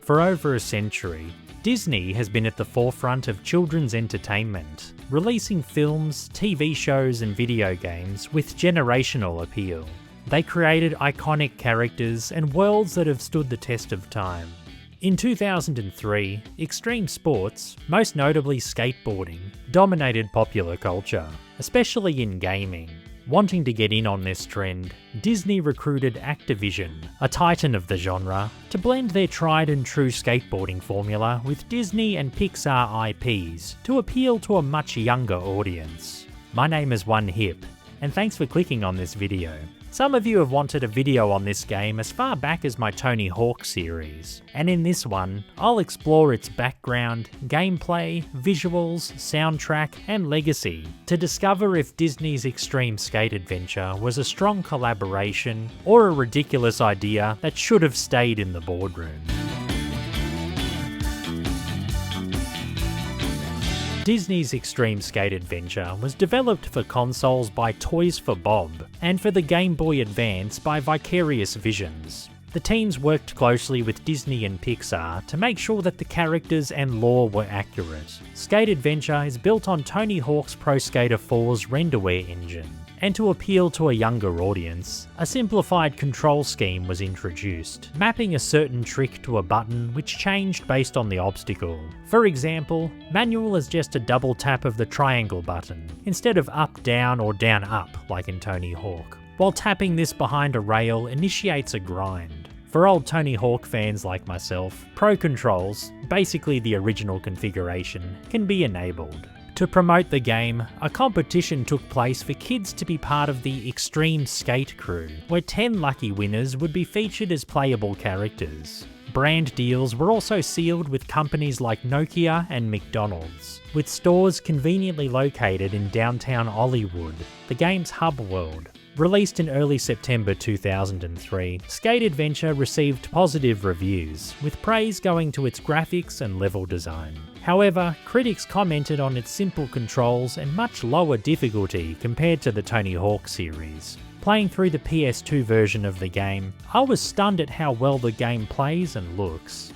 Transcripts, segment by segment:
For over a century, Disney has been at the forefront of children's entertainment, releasing films, TV shows and video games with generational appeal. They created iconic characters and worlds that have stood the test of time. In 2003, extreme sports, most notably skateboarding, dominated popular culture, especially in gaming. Wanting to get in on this trend, Disney recruited Activision, a titan of the genre, to blend their tried and true skateboarding formula with Disney and Pixar IPs to appeal to a much younger audience. My name is One Hip, and thanks for clicking on this video. Some of you have wanted a video on this game as far back as my Tony Hawk series, and in this one, I'll explore its background, gameplay, visuals, soundtrack, and legacy to discover if Disney's Extreme Skate Adventure was a strong collaboration or a ridiculous idea that should have stayed in the boardroom. Disney's Extreme Skate Adventure was developed for consoles by Toys for Bob, and for the Game Boy Advance by Vicarious Visions. The teams worked closely with Disney and Pixar to make sure that the characters and lore were accurate. Skate Adventure is built on Tony Hawk's Pro Skater 4's renderware engine, and to appeal to a younger audience, a simplified control scheme was introduced, mapping a certain trick to a button which changed based on the obstacle. For example, manual is just a double tap of the triangle button, instead of up down or down up like in Tony Hawk, while tapping this behind a rail initiates a grind. For old Tony Hawk fans like myself, Pro Controls, basically the original configuration, can be enabled. To promote the game, a competition took place for kids to be part of the Extreme Skate Crew, where 10 lucky winners would be featured as playable characters. Brand deals were also sealed with companies like Nokia and McDonald's, with stores conveniently located in downtown Hollywood, the game's hub world. Released in early September 2003, Skate Adventure received positive reviews, with praise going to its graphics and level design. However, critics commented on its simple controls and much lower difficulty compared to the Tony Hawk series. Playing through the PS2 version of the game, I was stunned at how well the game plays and looks.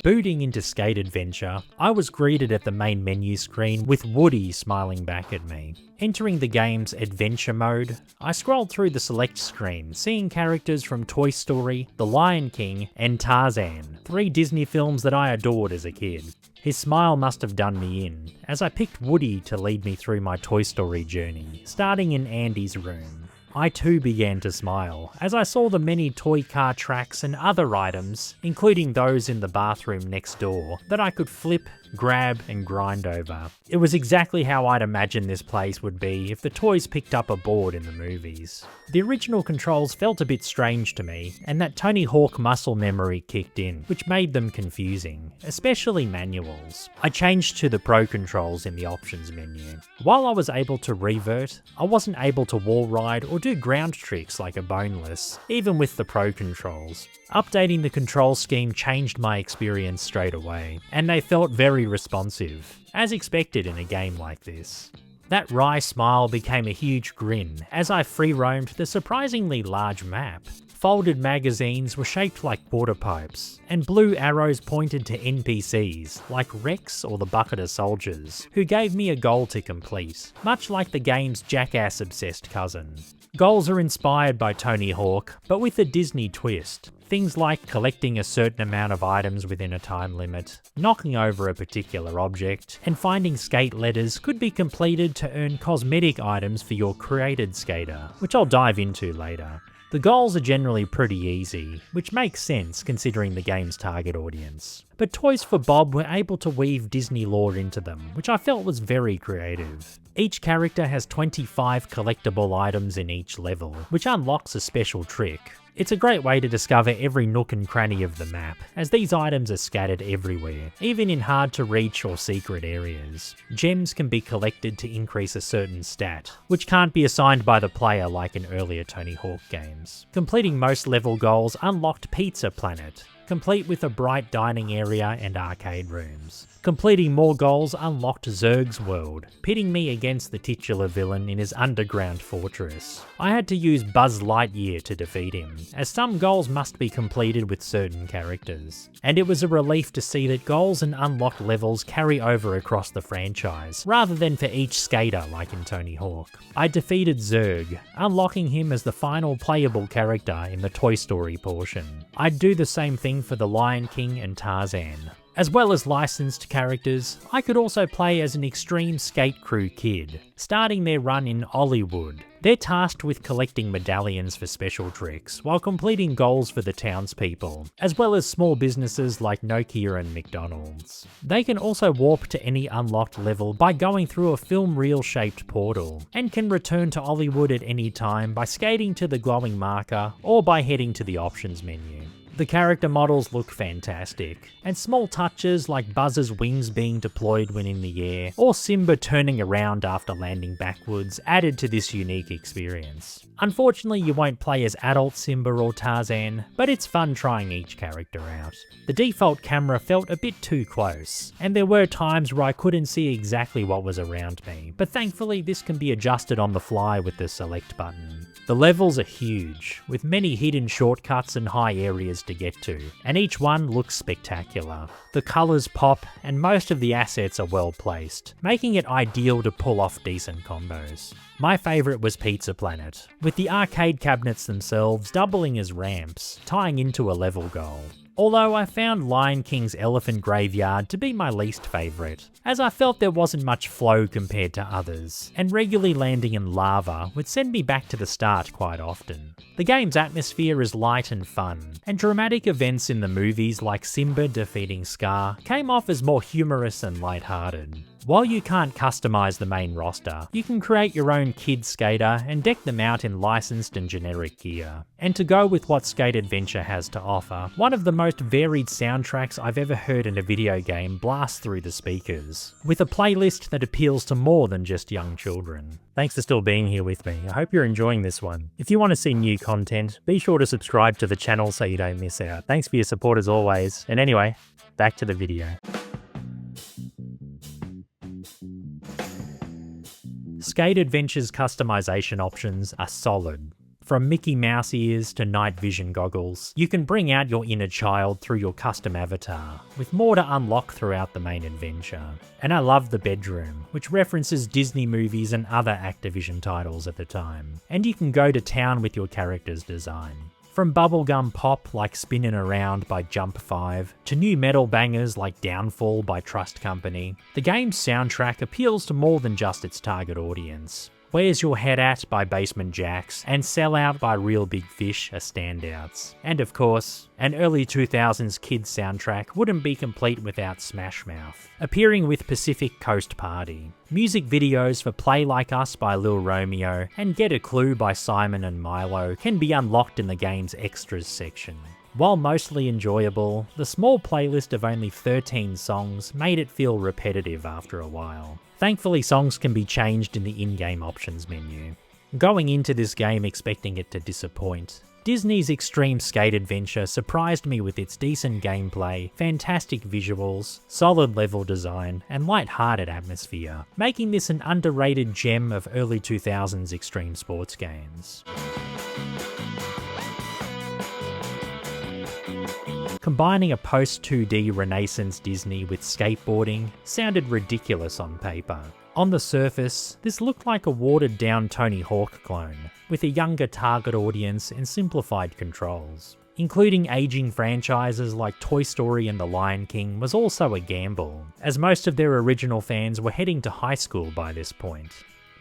Booting into Skate Adventure, I was greeted at the main menu screen with Woody smiling back at me. Entering the game's adventure mode, I scrolled through the select screen, seeing characters from Toy Story, The Lion King and Tarzan, 3 Disney films that I adored as a kid. His smile must have done me in, as I picked Woody to lead me through my Toy Story journey, starting in Andy's room. I too began to smile, as I saw the many toy car tracks and other items, including those in the bathroom next door, that I could flip, grab and grind over. It was exactly how I'd imagined this place would be if the toys picked up a board in the movies. The original controls felt a bit strange to me, and that Tony Hawk muscle memory kicked in, which made them confusing, especially manuals. I changed to the Pro Controls in the options menu. While I was able to revert, I wasn't able to wall ride or do ground tricks like a boneless, even with the Pro Controls. Updating the control scheme changed my experience straight away, and they felt very responsive, as expected in a game like this. That wry smile became a huge grin as I free roamed the surprisingly large map. Folded magazines were shaped like water pipes, and blue arrows pointed to NPCs like Rex or the Bucket of Soldiers, who gave me a goal to complete, much like the game's jackass-obsessed cousin. Goals are inspired by Tony Hawk, but with a Disney twist. Things like collecting a certain amount of items within a time limit, knocking over a particular object, and finding skate letters could be completed to earn cosmetic items for your created skater, which I'll dive into later. The goals are generally pretty easy, which makes sense considering the game's target audience. But Toys for Bob were able to weave Disney lore into them, which I felt was very creative. Each character has 25 collectible items in each level, which unlocks a special trick. It's a great way to discover every nook and cranny of the map, as these items are scattered everywhere, even in hard to reach or secret areas. Gems can be collected to increase a certain stat, which can't be assigned by the player like in earlier Tony Hawk games. Completing most level goals unlocked Pizza Planet, complete with a bright dining area and arcade rooms. Completing more goals unlocked Zurg's world, pitting me against the titular villain in his underground fortress. I had to use Buzz Lightyear to defeat him, as some goals must be completed with certain characters. And it was a relief to see that goals and unlocked levels carry over across the franchise, rather than for each skater like in Tony Hawk. I defeated Zurg, unlocking him as the final playable character in the Toy Story portion. I'd do the same thing for the Lion King and Tarzan. As well as licensed characters, I could also play as an extreme skate crew kid, starting their run in Hollywood. They're tasked with collecting medallions for special tricks, while completing goals for the townspeople, as well as small businesses like Nokia and McDonald's. They can also warp to any unlocked level by going through a film reel shaped portal, and can return to Hollywood at any time by skating to the glowing marker or by heading to the options menu. The character models look fantastic, and small touches like Buzz's wings being deployed when in the air, or Simba turning around after landing backwards added to this unique experience. Unfortunately, you won't play as adult Simba or Tarzan, but it's fun trying each character out. The default camera felt a bit too close, and there were times where I couldn't see exactly what was around me, but thankfully this can be adjusted on the fly with the select button. The levels are huge, with many hidden shortcuts and high areas to get to, and each one looks spectacular. The colours pop, and most of the assets are well placed, making it ideal to pull off decent combos. My favourite was Pizza Planet, with the arcade cabinets themselves doubling as ramps, tying into a level goal. Although I found Lion King's Elephant Graveyard to be my least favourite, as I felt there wasn't much flow compared to others, and regularly landing in lava would send me back to the start quite often. The game's atmosphere is light and fun, and dramatic events in the movies like Simba defeating Scar came off as more humorous and lighthearted. While you can't customise the main roster, you can create your own kid skater and deck them out in licensed and generic gear. And to go with what Skate Adventure has to offer, one of the most varied soundtracks I've ever heard in a video game blasts through the speakers, with a playlist that appeals to more than just young children. Thanks for still being here with me. I hope you're enjoying this one. If you want to see new content, be sure to subscribe to the channel so you don't miss out. Thanks for your support as always. And anyway, back to the video. Skate Adventure's customization options are solid. From Mickey Mouse ears to night vision goggles, you can bring out your inner child through your custom avatar, with more to unlock throughout the main adventure. And I love the bedroom, which references Disney movies and other Activision titles at the time. And you can go to town with your character's design. From bubblegum pop like Spinnin' Around by Jump 5, to new metal bangers like Downfall by Trust Company, the game's soundtrack appeals to more than just its target audience. Where's Your Head At by Basement Jaxx and Sell Out by Real Big Fish are standouts. And of course, an early 2000s kids soundtrack wouldn't be complete without Smash Mouth, appearing with Pacific Coast Party. Music videos for Play Like Us by Lil Romeo and Get a Clue by Simon and Milo can be unlocked in the game's extras section. While mostly enjoyable, the small playlist of only 13 songs made it feel repetitive after a while. Thankfully, songs can be changed in the in-game options menu. Going into this game expecting it to disappoint, Disney's Extreme Skate Adventure surprised me with its decent gameplay, fantastic visuals, solid level design, and light-hearted atmosphere, making this an underrated gem of early 2000s extreme sports games. Combining a post-2D Renaissance Disney with skateboarding sounded ridiculous on paper. On the surface, this looked like a watered-down Tony Hawk clone, with a younger target audience and simplified controls. Including aging franchises like Toy Story and The Lion King was also a gamble, as most of their original fans were heading to high school by this point.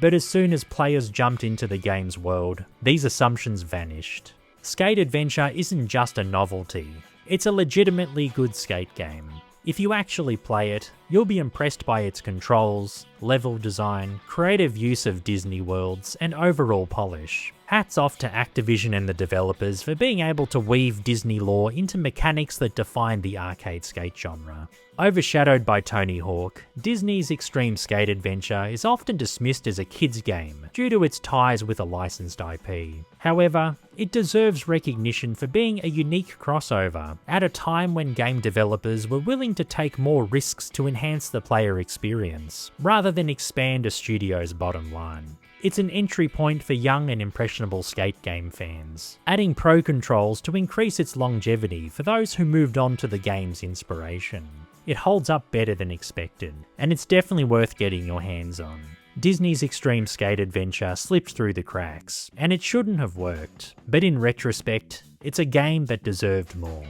But as soon as players jumped into the game's world, these assumptions vanished. Skate Adventure isn't just a novelty. It's a legitimately good skate game. If you actually play it, You'll be impressed by its controls, level design, creative use of Disney worlds, and overall polish. Hats off to Activision and the developers for being able to weave Disney lore into mechanics that define the arcade skate genre. Overshadowed by Tony Hawk, Disney's Extreme Skate Adventure is often dismissed as a kids game due to its ties with a licensed IP. However, it deserves recognition for being a unique crossover at a time when game developers were willing to take more risks to enhance the player experience, rather than expand a studio's bottom line. It's an entry point for young and impressionable skate game fans, adding pro controls to increase its longevity for those who moved on to the game's inspiration. It holds up better than expected, and it's definitely worth getting your hands on. Disney's Extreme Skate Adventure slipped through the cracks, and it shouldn't have worked, but in retrospect, it's a game that deserved more.